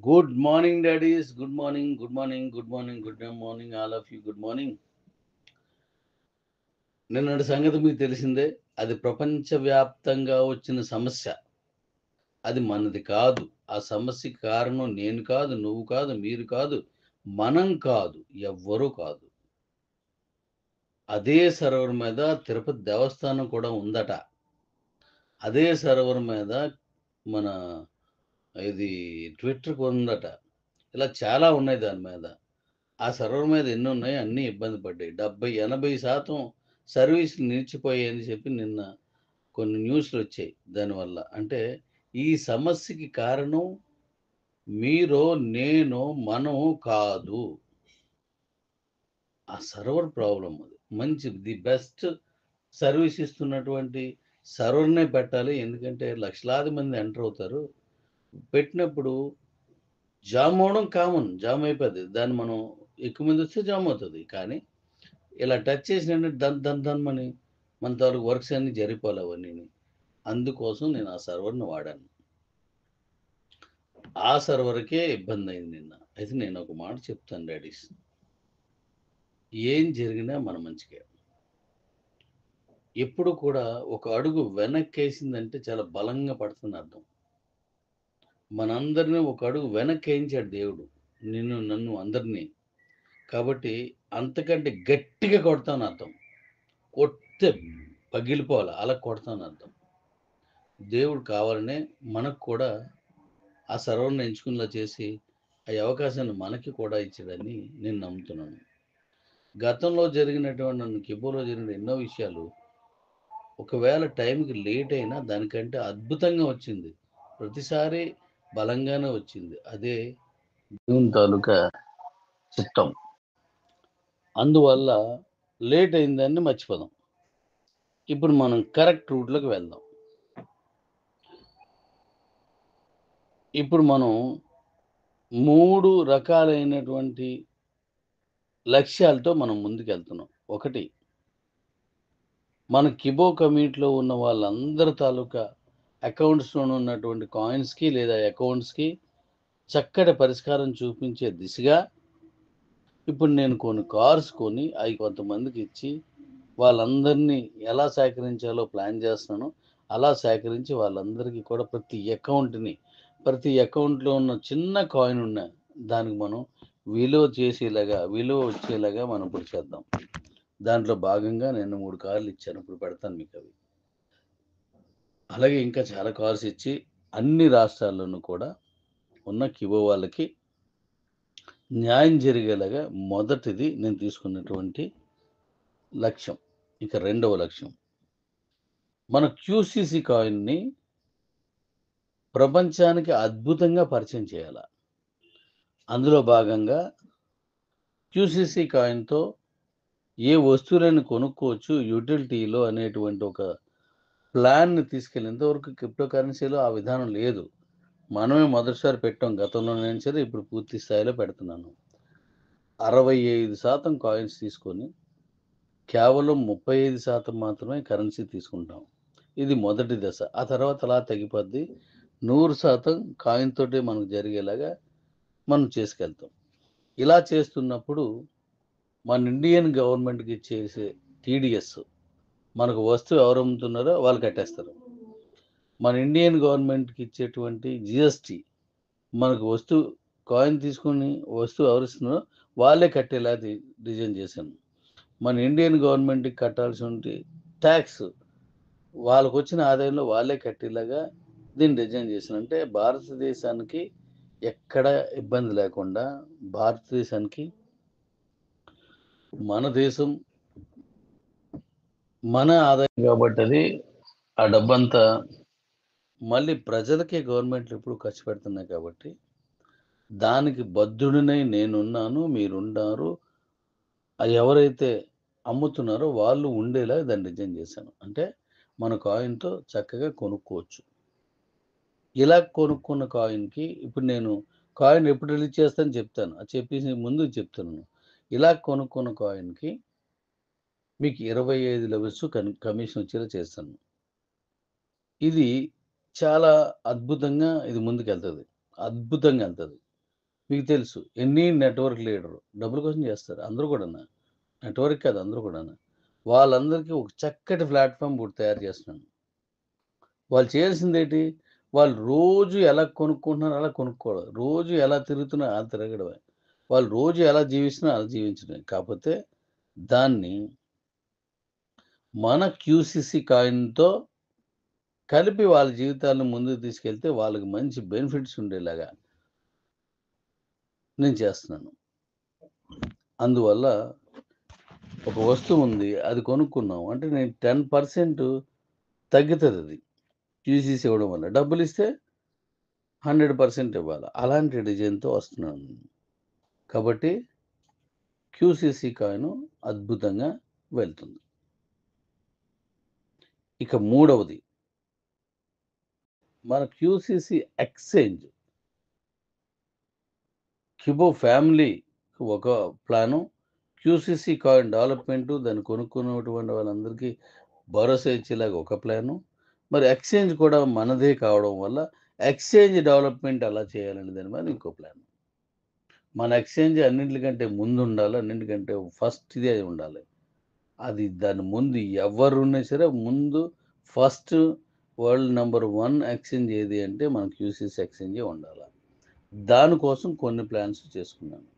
Good morning, daddies. Good morning, good morning, good morning, good morning, all of you. Good morning. నిన్నటి సంగతి మీకు తెలిసిందే. అది ప్రపంచవ్యాప్తంగా వచ్చిన సమస్య. అది మనది కాదు. ఆ సమస్యకి కారణం నేను కాదు, నువ్వు కాదు, మీరు కాదు, మనం కాదు, ఎవ్వరూ కాదు. అదే సర్వర్ మీద తిరుపతి దేవస్థానం కూడా ఉందట. అదే సర్వర్ మీద మన ఇది ట్విట్టర్‌కి ఉందట. ఇలా చాలా ఉన్నాయి దాని మీద. ఆ సర్వర్ మీద ఎన్నున్నాయి, అన్నీ ఇబ్బంది పడ్డాయి. 70, 80% సర్వీసులు నిలిచిపోయాయని చెప్పి నిన్న కొన్ని న్యూస్‌లొచ్చాయి దానివల్ల. అంటే ఈ సమస్యకి కారణం మీరో, నేనో, మనమో కాదు. ఆ సర్వర్ ప్రాబ్లమ్ అది. మంచి ది బెస్ట్ సర్వీస్ ఇస్తున్నటువంటి సర్వర్‌నే పెట్టాలి. ఎందుకంటే లక్షలాది మంది ఎంటర్ అవుతారు. పెట్టినప్పుడు జామ్ అవ్వడం కామన్. జామ్ అయిపోద్ది. దాన్ని మనం ఎక్కువ మందొస్తే జామ్ అవుతది. కానీ ఇలా టచ్ చేసినంటే దన్ దన్ దన్ మని మన తాలూకు వర్క్స్ అన్నీ జరిగిపోవాలి అవన్నీని. అందుకోసం నేను ఆ సర్వర్‌ని వాడాను. ఆ సర్వర్‌కే ఇబ్బందయింది నిన్న. అయితే నేను ఒక మాట చెప్తాను డాడీస్. ఏం జరిగినా మన మంచికే. ఎప్పుడు కూడా ఒక అడుగు వెనక్కేసిందంటే చాలా బలంగా పడుతుందని అర్థం. మనందరిని ఒక అడుగు వెనక్కేయించాడు దేవుడు. నిన్ను, నన్ను అందరిని. కాబట్టి అంతకంటే గట్టిగా కొడతానని అర్థం. కొడితే పగిలిపోవాలి. అలా కొడతానని అర్థం. దేవుడు కావాలనే మనకు కూడా ఆ సర్వర్‌ని ఎంచుకునేలా చేసి, ఆ అవకాశాన్ని మనకి కూడా ఇచ్చాడని నేను నమ్ముతున్నాను. గతంలో జరిగినటువంటి కిబోలో జరిగిన ఎన్నో విషయాలు ఒకవేళ టైంకి లేట్ అయినా దానికంటే అద్భుతంగా వచ్చింది. ప్రతిసారి బలంగానే వచ్చింది. అదే దేవుని తాలూకా చిత్తం. అందువల్ల లేట్ అయిందాన్ని మర్చిపోదాం. ఇప్పుడు మనం కరెక్ట్ రూట్‌లోకి వెళ్దాం. ఇప్పుడు మనం 3 రకాలైనటువంటి లక్ష్యాలతో మనం ముందుకెళ్తున్నాం. ఒకటి, మన కిబో కమ్యూనిటీలో ఉన్న వాళ్ళందరి తాలూకా అకౌంట్స్‌లోను ఉన్నటువంటి కాయిన్స్‌కి లేదా అకౌంట్స్‌కి చక్కటి పరిష్కారం చూపించే దిశగా ఇప్పుడు నేను కొన్ని కార్స్ కొని అయి కొంతమందికిచ్చి వాళ్ళందరినీ ఎలా సేకరించాలో ప్లాన్ చేస్తున్నానో, అలా సేకరించి వాళ్ళందరికీ కూడా ప్రతి అకౌంట్‌లో ఉన్న చిన్న కాయిన్ ఉన్న దానికి మనం విలువ వచ్చేలాగా మనం ఇప్పుడు చేద్దాం. దాంట్లో భాగంగా నేను 3 కార్లు ఇచ్చాను. ఇప్పుడు పెడతాను మీకవి. అలాగే ఇంకా చాలా కార్స్ ఇచ్చి అన్ని రాష్ట్రాల్లోనూ కూడా ఉన్న కిబో వాళ్ళకి న్యాయం జరిగేలాగా మొదటిది నేను తీసుకున్నటువంటి లక్ష్యం. ఇక రెండవ లక్ష్యం. మన క్యూసీసీ కాయిన్‌ని ప్రపంచానికి అద్భుతంగా పరిచయం చేయాల. అందులో భాగంగా క్యూసీసీ కాయిన్‌తో ఏ వస్తువులను కొనుక్కోవచ్చు యుటిలిటీలో అనేటువంటి ఒక ప్లాన్‌ని తీసుకెళ్ళి ఇంతవరకు క్రిప్టో కరెన్సీలో ఆ విధానం లేదు. మనమే మొదటిసారి పెట్టాం. గతంలోనైనా సరే ఇప్పుడు పూర్తి స్థాయిలో పెడుతున్నాను. 65% కాయిన్స్ తీసుకొని కేవలం 35% మాత్రమే కరెన్సీ తీసుకుంటాం. ఇది మొదటి దశ. ఆ తర్వాత అలా తగ్గిపోద్ది. 100% కాయిన్ తోటే మనకు జరిగేలాగా మనం చేసుకెళ్తాం. ఇలా చేస్తున్నప్పుడు మన ఇండియన్ గవర్నమెంట్‌కి చేసే టీడీఎస్ మనకు వస్తువు ఎవరు అమ్ముతున్నారో వాళ్ళు కట్టేస్తారు. మన ఇండియన్ గవర్నమెంట్‌కి ఇచ్చేటువంటి జీఎస్టీ మనకు కాయిన్ తీసుకొని వస్తువు ఎవరిస్తున్నారో వాళ్ళే కట్టేలా డిజైన్ చేశాను. మన ఇండియన్ గవర్నమెంట్‌కి కట్టాల్సినటువంటి టాక్స్ వాళ్ళకొచ్చిన ఆదాయంలో వాళ్ళే కట్టేలాగా దీన్ని డిజైన్ చేశాను. అంటే భారతదేశానికి ఎక్కడ ఇబ్బంది లేకుండా భారతదేశానికి మన దేశం మన ఆదాయం కాబట్టి అది ఆ డబ్బంతా మళ్ళీ ప్రజలకే గవర్నమెంట్లు ఎప్పుడు ఖర్చు పెడుతున్నాయి కాబట్టి దానికి బద్ధుడినై నేనున్నాను, మీరున్నారు. ఎవరైతే అమ్ముతున్నారో వాళ్ళు ఉండేలా దాన్ని డిజైన్ చేశాను. అంటే మన కాయిన్‌తో చక్కగా కొనుక్కోవచ్చు. ఇలా కొనుక్కున్న కాయిన్‌కి ఇప్పుడు నేను కాయిన్ ఎప్పుడు రిలీజ్ చేస్తానో చెప్తాను. అది చెప్పేసి ముందు చెప్తున్నాను. ఇలా కొనుక్కున్న కాయిన్‌కి మీకు 25 లెవెల్స్ కమిషన్ వచ్చేలా చేస్తాను. ఇది చాలా అద్భుతంగా ఇది ముందుకెళ్తది. అద్భుతంగా ఎళ్తది. మీకు తెలుసు ఎన్ని నెట్వర్క్ లీడరు డబ్బుల కోసం చేస్తారు. అందరూ కూడాను. నెట్వర్క్ కాదు అందరూ కూడాను. వాళ్ళందరికీ ఒక చక్కటి ప్లాట్‌ఫార్మ్ ఒకటి తయారు చేస్తున్నాను. వాళ్ళు చేయాల్సిందేంటి? వాళ్ళు రోజు ఎలా కొనుక్కుంటున్నారో అలా కొనుక్కోవడం. రోజు ఎలా తిరుగుతున్నారో అలా తిరగడమే. వాళ్ళు రోజు ఎలా జీవిస్తున్నారో అలా జీవించడమే. కాపోతే దాన్ని మన క్యూసీసీ కాయిన్‌తో కలిపి వాళ్ళ జీవితాలను ముందుకు తీసుకెళ్తే వాళ్ళకి మంచి బెనిఫిట్స్ ఉండేలాగా నేను చేస్తున్నాను. అందువల్ల ఒక వస్తువు ఉంది. అది కొనుక్కున్నాం. అంటే నేను 10% తగ్గుతదది. క్యూసీసీ ఇవ్వడం వల్ల. డబ్బులిస్తే 100% ఇవ్వాలి. అలాంటి డిజైన్‌తో వస్తున్నాను నేను. కాబట్టి క్యూసీసీ కాయిన్ అద్భుతంగా వెళ్తుంది. ఇక మూడవది మన క్యూసీసీ ఎక్స్‌చేంజ్. కిబో ఫ్యామిలీ ఒక ప్లాను. క్యూసీసీ కాయిన్ డెవలప్‌మెంటు దాన్ని కొనుక్కున్నటువంటి వాళ్ళందరికీ భరోసా ఇచ్చేలాగా ఒక ప్లాను. మరి ఎక్స్‌చేంజ్ కూడా మనదే కావడం వల్ల ఎక్స్‌చేంజ్ డెవలప్‌మెంట్ ఎలా చేయాలనే దాని మీద ఇంకో ప్లాన్. మన ఎక్స్‌చేంజ్ అన్నింటికంటే ముందుండాలి. అన్నింటికంటే ఫస్ట్‌దే ఉండాలి. అది దాని ముందు ఎవరున్నా సరే ముందు ఫస్ట్ వరల్డ్ నంబర్ 1 ఎక్స్‌చేంజ్ ఏది అంటే మన క్యూసీసీ ఎక్స్‌చేంజే ఉండాల. దానికోసం కొన్ని ప్లాన్స్ చేసుకున్నాను.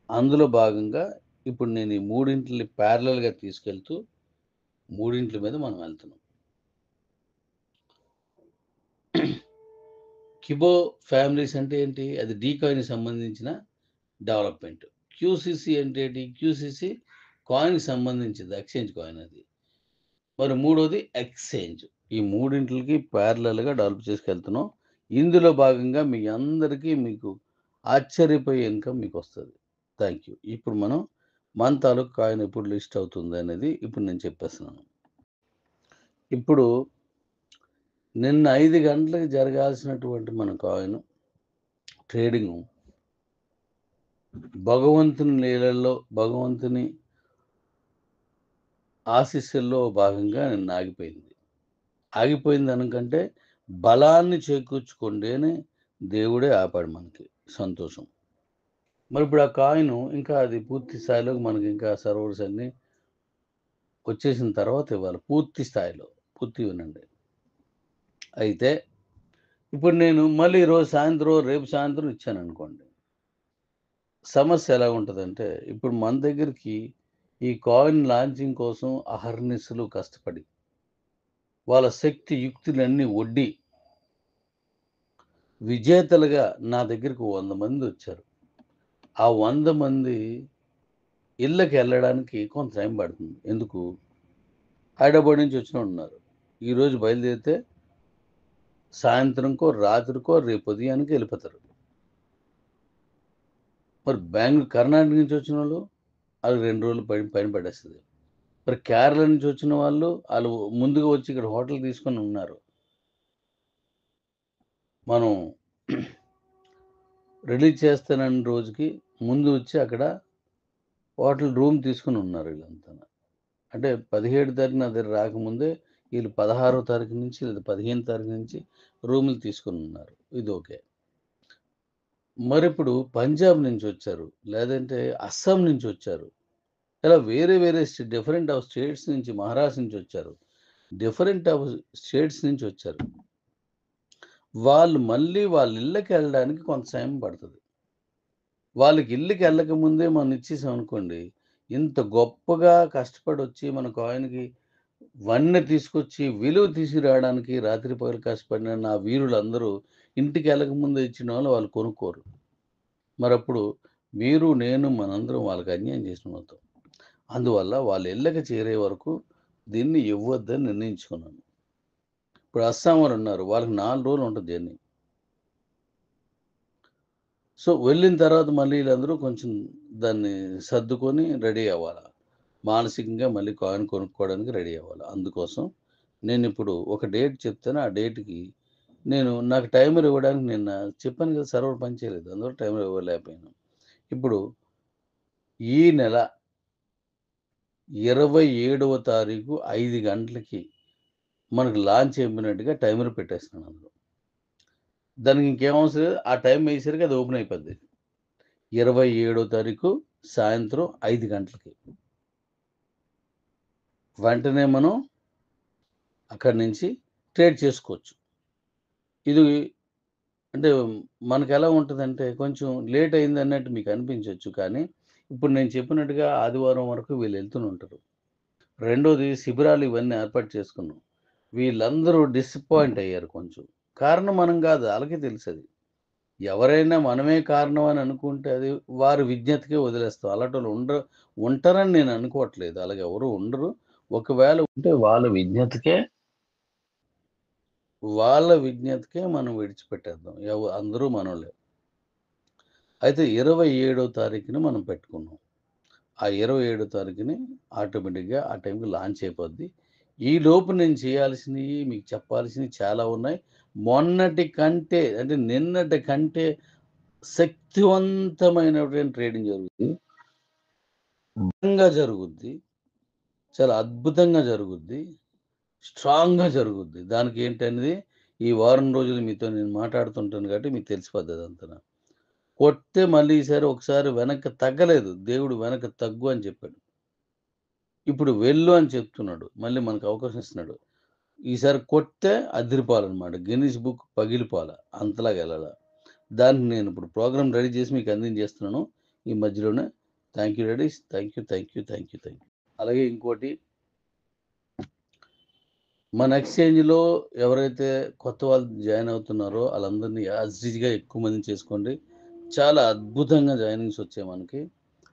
అందులో భాగంగా ఇప్పుడు నేను ఈ మూడింటిని ప్యారలెల్‌గా తీసుకెళ్తూ మూడింట్ల మీద మనం వెళ్తున్నాం. కిబో ఫ్యామిలీస్ అంటే ఏంటి? అది డీకాయిన్‌కి సంబంధించిన డెవలప్‌మెంట్. క్యూసీసీ అంటే ఏంటి? క్యూసీసీ కాయిన్‌కి సంబంధించింది. ఎక్స్‌చేంజ్ కాయిన్ అది. మరి మూడోది ఎక్స్‌చేంజ్. ఈ మూడింట్లకి ప్యారలెల్‌గా డెవలప్ చేసుకెళ్తున్నాం. ఇందులో భాగంగా మీ అందరికీ మీకు ఆశ్చర్యపోయే ఇన్‌కమ్ మీకొస్తది. Thank you. ఇప్పుడు మనం మన తాలూకు కాయిన్ ఎప్పుడు లిస్ట్ అవుతుందనేది ఇప్పుడు నేను చెప్పేస్తున్నాను. ఇప్పుడు నిన్న 5 గంటలకు జరగాల్సినటువంటి మన కాయిన్ ట్రేడింగు భగవంతుని లీలల్లో, భగవంతుని ఆశీస్సుల్లో భాగంగా నిన్న ఆగిపోయింది. ఆగిపోయిందనకంటే బలాన్ని చేకూర్చుకోండి అని దేవుడే ఆపాడు మనకి. సంతోషం. మరిప్పుడు ఆ కాయిను ఇంకా అది పూర్తి స్థాయిలోకి మనకింకా సర్వర్స్ అన్నీ వచ్చేసిన తర్వాత ఇవ్వాలి. పూర్తి స్థాయిలో. పూర్తిగా వినండి. అయితే ఇప్పుడు నేను మళ్ళీ ఈరోజు సాయంత్రం, రేపు సాయంత్రం ఇచ్చాననుకోండి. సమస్య ఎలా ఉంటదంటే, ఇప్పుడు మన దగ్గరికి ఈ కాయిన్ లాంచింగ్ కోసం అహర్నిశలు కష్టపడి, వాళ్ళ శక్తి యుక్తులన్నీ ఒడ్డి, విజేతలుగా నా దగ్గరికి 100 మందొచ్చారు. ఆ 100 మంది ఇళ్ళకెళ్ళడానికి కొంత టైం పడుతుంది. ఎందుకు? హైదరాబాద్ నుంచి వచ్చినోళ్ళున్నారు. ఈరోజు బయలుదేరితే సాయంత్రంకో, రాత్రికో, రేపు ఉదయానికో ఎళ్ళిపోతారు. మరి కర్ణాటక నుంచి వచ్చినోళ్ళు ఆళ్ళకి 2 రోజులు పైన పడేస్తది. మరి కేరళ నుంచి వచ్చిన వాళ్ళు, ఆళ్ళు ముందుగా వచ్చి ఇక్కడ హోటల్ తీసుకొని ఉన్నారు. మనం రిలీజ్ చేస్తానన్న రోజుకి ముందు వచ్చి అక్కడ హోటల్ రూమ్ తీసుకొని ఉన్నారు వీళ్ళంతాను. అంటే 17 తారీఖు నా దగ్గర రాకముందే ఈళ్ళు 16 తారీఖు నుంచి లేదా 15 తారీఖు నుంచి రూములు తీసుకొని ఉన్నారు. ఇది ఓకే. మరిప్పుడు పంజాబ్ నుంచొచ్చారు. లేదంటే అస్సాం నుంచొచ్చారు. ఇలా వేరే వేరే డిఫరెంట్ ఆఫ్ స్టేట్స్ నుంచి మహారాష్ట్ర నుంచొచ్చారు. డిఫరెంట్ ఆఫ్ స్టేట్స్ నుంచొచ్చారు. వాళ్ళు మళ్ళీ వాళ్ళ ఇళ్ళకెళ్ళడానికి కొంత సమయం పడతది. వాళ్ళకి ఇళ్ళకెళ్ళక ముందే మనం ఇచ్చేసామనుకోండి, ఇంత గొప్పగా కష్టపడొచ్చి మన కాయిన్‌కి వన్నె తీసుకొచ్చి, విలువ తీసుకురావడానికి రాత్రి పగలు కష్టపడిన నా వీరులందరూ ఇంటికెళ్ళక ముందే ఇచ్చినోళ్ళు వాళ్ళు కొనుక్కోరు. మరప్పుడు మీరు, నేను, మనందరం వాళ్ళకి అన్యాయం చేసినమవుతాం. అందువల్ల వాళ్ళ ఇళ్ళకి చేరే వరకు దీన్ని ఇవ్వొద్దని నిర్ణయించుకున్నాను. ఇప్పుడు అస్సాం వారున్నారు. వాళ్ళకి 4 రోజులు ఉంటది జర్నీ. సో, వెళ్ళిన తర్వాత మళ్ళీ ఈళ్ళందరూ కొంచెం దాన్ని సర్దుకొని రెడీ అవ్వాల. మానసికంగా మళ్ళీ కాయిన్ కొనుక్కోవడానికి రెడీ అవ్వాలి. అందుకోసం నేనిప్పుడు ఒక డేట్ చెప్తాను. ఆ డేట్‌కి నాకు టైమర్ ఇవ్వడానికి నిన్న చెప్పాను కదా! సర్వర్ పనిచేయలేదు. అందువల్ల టైమర్ ఇవ్వలేకపోయాను. ఇప్పుడు ఈ నెల 27వ తారీఖు 5 గంటలకి మనకు లాంచ్ అయిపోయినట్టుగా టైమర్ పెట్టేస్తున్నాను అందులో. దానికి ఇంకేం అవసరం లేదు. ఆ టైం అయ్యేసరికి అది ఓపెన్ అయిపోద్ది. 27వ తారీఖు సాయంత్రం 5 గంటలకి. వెంటనే మనం అక్కడి నుంచి ట్రేడ్ చేసుకోవచ్చు. ఇది అంటే మనకెలా ఉంటదంటే కొంచెం లేట్ అయిందన్నట్టు మీకు అనిపించొచ్చు. కానీ ఇప్పుడు నేను చెప్పినట్టుగా ఆదివారం వరకు వీళ్ళెళ్తూనే ఉంటారు. రెండోది శిబిరాలు ఇవన్నీ ఏర్పాటు చేసుకున్నాం. వీళ్ళందరూ డిసప్పాయింట్ అయ్యారు కొంచెం. కారణం మనం గాదు. ఆళ్ళకే తెలుసది. ఎవరైనా మనమే కారణం అని అనుకుంటే అది వారి విజ్ఞతకే వదిలేస్తాం. అలాటోళ్ళు ఉంటారని నేను అనుకోవట్లేదు. అలాగ ఎవరు ఉండరు. ఒకవేళ ఉంటే వాళ్ళ విజ్ఞతకే మనం విడిచిపెట్టేద్దాం. అందరూ మనోళ్ళే. అయితే 27వ తారీఖున మనం పెట్టుకున్నాం. ఆ 27 తారీఖుని ఆటోమేటిక్‌గా ఆ టైంకి లాంచ్ అయిపోద్ది. ఈలోపు నేను చేయాల్సినయి, మీకు చెప్పాల్సినయి చాలా ఉన్నాయి. మొన్నటి కంటే అంటే నిన్నటి కంటే శక్తివంతమైనటువంటి ట్రేడింగ్ జరుగుద్ది. బలంగా జరుగుద్ది. చాలా అద్భుతంగా జరుగుద్ది. స్ట్రాంగ్‌గా జరుగుద్ది. దానికేంటనేది ఈ వారం రోజులు మీతో నేను మాట్లాడుతుంటాను కాబట్టి మీకు తెలిసిపోద్ది అదంతాన. కొడితే మళ్ళీ ఈసారి ఒకసారి వెనక్కి తగ్గలేదు. దేవుడు వెనక్కి తగ్గు అని చెప్పాడు. ఇప్పుడు వెళ్ళు అని చెప్తున్నాడు. మళ్ళీ మనకు అవకాశం ఇస్తున్నాడు. ఈసారి కొడితే అదిరిపోవాలనమాట. Guinness book పగిలిపోవాల. అంతలాగెళ్ళాల. దానికి నేను ఇప్పుడు ప్రోగ్రామ్ రెడీ చేసి మీకు అందించేస్తున్నాను. ఈ మధ్యలోనే. Thank you daddy's. Thank you. Thank you. Thank you. Thank you. అలాగే ఇంకోటి మన ఎక్స్‌చేంజ్‌లో ఎవరైతే కొత్త వాళ్ళు జాయిన్ అవుతున్నారో ఆళ్ళందరిని యాజ్ టీజ్‌గా ఎక్కువ మందిని చేసుకోండి. చాలా అద్భుతంగా జాయినింగ్స్ వచ్చాయి మనకి.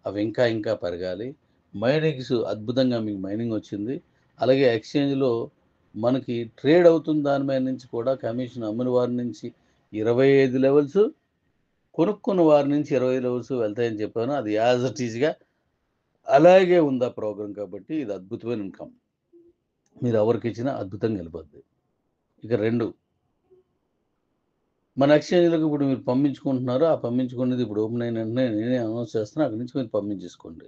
అవి ఇంకా ఇంకా పెరగాలి. మైనింగ్స్ అద్భుతంగా మీకు మైనింగ్ వచ్చింది. అలాగే ఎక్స్‌చేంజ్‌లో మనకి ట్రేడ్ అవుతున్న దాని మీద నుంచి కూడా కమిషన్ అమ్మిన వారి నుంచి 25 లెవెల్స్, కొనుక్కున్న వారి నుంచి 20 లెవెల్స్ వెళ్తాయని చెప్పాను. అది యాజ్ ఇట్ ఈజ్‌గా అలాగే ఉంది ఆ ప్రోగ్రామ్ కాబట్టి ఇది అద్భుతమైన ఇన్‌కమ్. మీరు ఎవరికిచ్చినా అద్భుతంగా ఎళ్ళిపోద్ది. ఇక 2 మన ఎక్స్‌చేంజ్‌లోకి ఇప్పుడు మీరు పంపించుకుంటున్నారు. ఆ పంపించుకున్నది ఇప్పుడు ఓపెన్ అయిన వెంటనే నేనే అనౌన్స్ చేస్తున్నా. అక్కడి నుంచి మీరు పంపించేసుకోండి.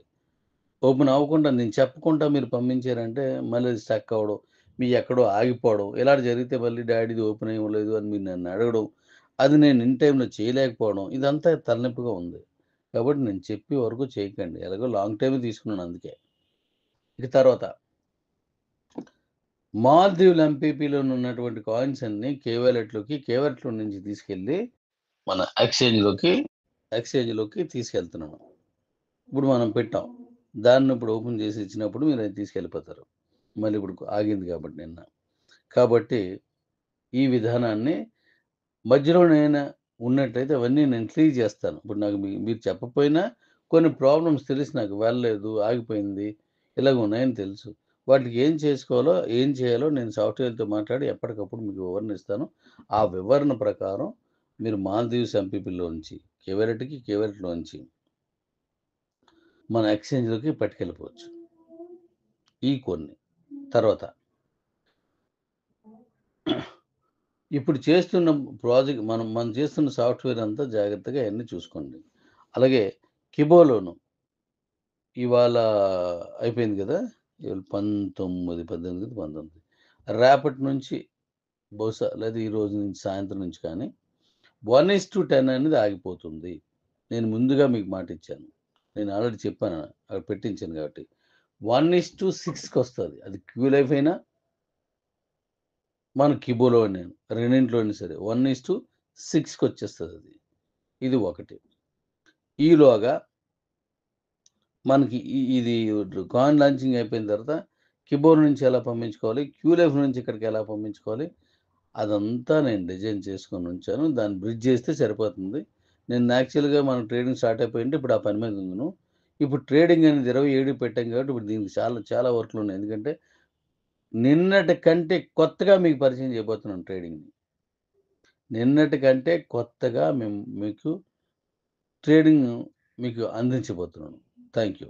ఓపెన్ అవ్వకుండా నేను చెప్పకుండా మీరు పంపించారంటే మళ్ళీ అది స్టక్ అవ్వడం, మీ ఎక్కడో ఆగిపోవడం ఇలాంటివి జరిగితే మళ్ళీ డాడీది ఓపెన్ అవ్వలేదు అని మీరు నన్ను అడగడం, అది నేను ఇన్ టైమ్‌లో చేయలేకపోవడం ఇదంతా తలనొప్పిగా ఉంది. కాబట్టి నేను చెప్పే వరకు చేయకండి. ఎలాగో లాంగ్ టైమే తీసుకున్నాను అందుకే. ఇక తర్వాత మాల్దీవులు ఎంపీపీలోని ఉన్నటువంటి కాయిన్స్ అన్నీ కే వాలెట్‌లో నుంచి తీసుకెళ్ళి మన ఎక్స్‌చేంజ్‌లోకి తీసుకెళ్తున్నాను. ఇప్పుడు మనం పెట్టాం. దాన్ని ఇప్పుడు ఓపెన్ చేసి ఇచ్చినప్పుడు మీరది తీసుకెళ్ళిపోతారు. మళ్ళీ ఇప్పుడు ఆగింది కాబట్టి నిన్న. కాబట్టి ఈ విధానాన్ని మధ్యలో నేను ఉన్నట్టయితే అవన్నీ నేను క్లియర్ చేస్తాను. ఇప్పుడు నాకు మీరు చెప్పకపోయినా కొన్ని ప్రాబ్లమ్స్ తెలుసు నాకు. వెళ్ళలేదు, ఆగిపోయింది, ఇలాగ ఉన్నాయని తెలుసు. వాటికి ఏం చేసుకోవాలో, ఏం చేయాలో నేను సాఫ్ట్‌వేర్‌తో మాట్లాడి ఎప్పటికప్పుడు మీకు వివరణ ఇస్తాను. ఆ వివరణ ప్రకారం మీరు మాల్దీవ్స్ ఎంపీపీలోంచి కేవాలెట్‌లోంచి మన ఎక్స్‌చేంజ్‌లోకి పట్టుకెళ్ళిపోవచ్చు. ఈ కొన్ని. తర్వాత ఇప్పుడు చేస్తున్న మనం చేస్తున్న సాఫ్ట్‌వేర్ అంతా జాగ్రత్తగా అయన్నీ చూసుకోండి. అలాగే కిబోలోను ఇవాళ అయిపోయింది గదా! ఇవాళ 19, 18, 19 రేపటి నుంచి బహుశా లేదా ఈ రోజు నుంచి సాయంత్రం నుంచి కానీ 1:10 అనేది ఆగిపోతుంది. నేను ముందుగా మీకు మాటిచ్చాను. నేను ఆల్రెడీ చెప్పాను. అక్కడ పెట్టించాను కాబట్టి. 1:6కొస్తది. అది క్యూలైఫ్ అయినా మన కిబోలో నేను రెండింటిలోని సరే 1:6కొచ్చేస్తదది. ఇది ఒకటి. ఈలోగా మనకి ఇది కాయిన్ లాంచింగ్ అయిపోయిన తర్వాత కిబోర్ నుంచి ఎలా పంపించుకోవాలి, క్యూలైఫ్ నుంచి ఇక్కడికి ఎలా పంపించుకోవాలి, అదంతా నేను డిజైన్ చేసుకొని ఉంచాను. దాన్ని బ్రిడ్జ్ చేస్తే సరిపోతుంది. నేను యాక్చువల్‌గా మనం ట్రేడింగ్ స్టార్ట్ అయిపోయింటే ఇప్పుడు ఆ పని మీద ఉన్నాను. ఇప్పుడు ట్రేడింగ్ అనేది 27 పెట్టాం కాబట్టి ఇప్పుడు దీనికి చాలా చాలా వర్కులున్నాయి. ఎందుకంటే నిన్నటి కంటే కొత్తగా మీకు పరిచయం చేయబోతున్నాను ట్రేడింగ్‌ని. నిన్నటి కంటే కొత్తగా మీకు ట్రేడింగ్ మీకు అందించబోతున్నాను. Thank you.